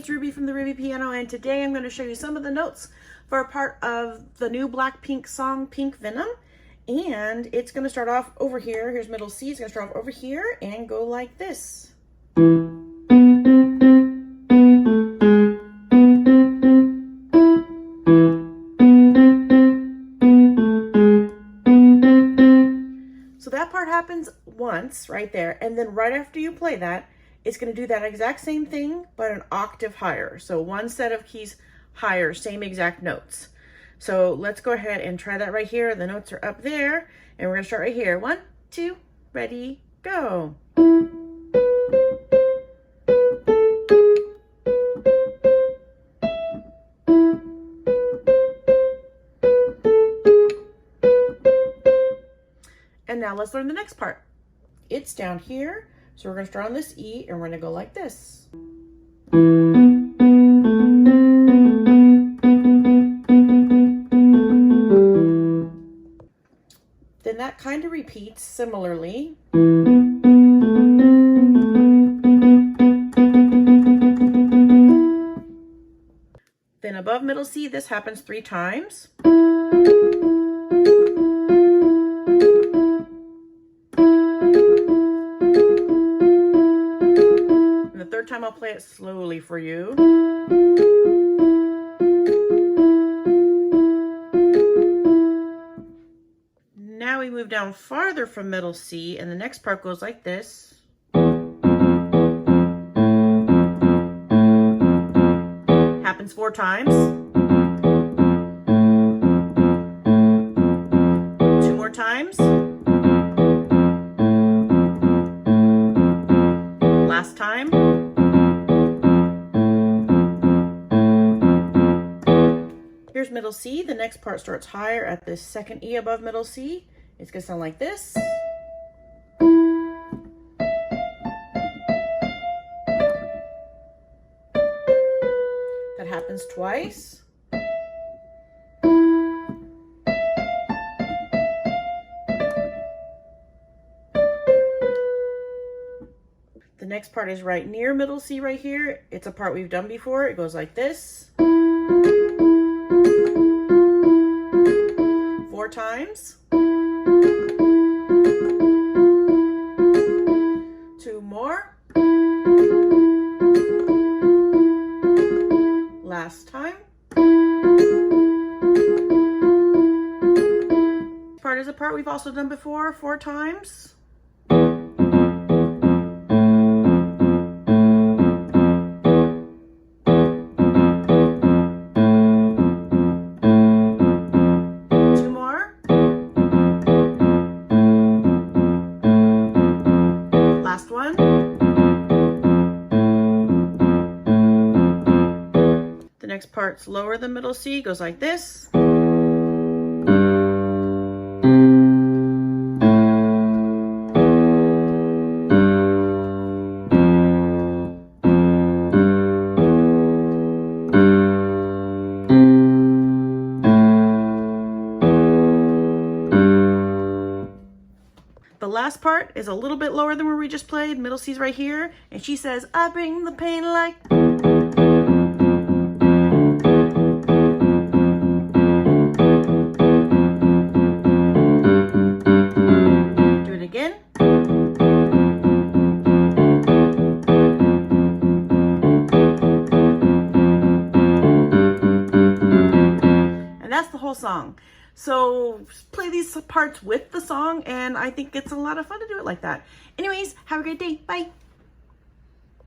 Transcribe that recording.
it's Ruby from the Ruby Piano, and today I'm going to show you some of the notes for a part of the new Blackpink song, Pink Venom. And it's going to start off over here. Here's middle C. It's going to start off over here and go like this. So that part happens once right there, and then right after you play that, it's going to do that exact same thing, but an octave higher. So one set of keys higher, same exact notes. So let's go ahead and try that right here. The notes are up there, and we're going to start right here. 1, 2, ready, go. And now let's learn the next part. It's down here, so we're going to start on this E, and we're going to go like this. Then that kind of repeats similarly. Then above middle C, this happens 3 times. The third time I'll play it slowly for you. Now we move down farther from middle C, and the next part goes like this. Happens 4 times. 2 more times. Last time. Here's middle C. The next part starts higher at the second E above middle C. It's going to sound like this. That happens twice. The next part is right near middle C right here. It's a part we've done before. It goes like this. 4 times. 2 more. Last time. This part is a part we've also done before, 4 times. Last one. The next part's lower than middle C, goes like this. The last part is a little bit lower than where we just played. Middle C's right here, and she says, I bring the pain like. Do it again. And that's the whole song. So play these parts with the song, and I think it's a lot of fun to do it like that. Anyways, have a great day. Bye.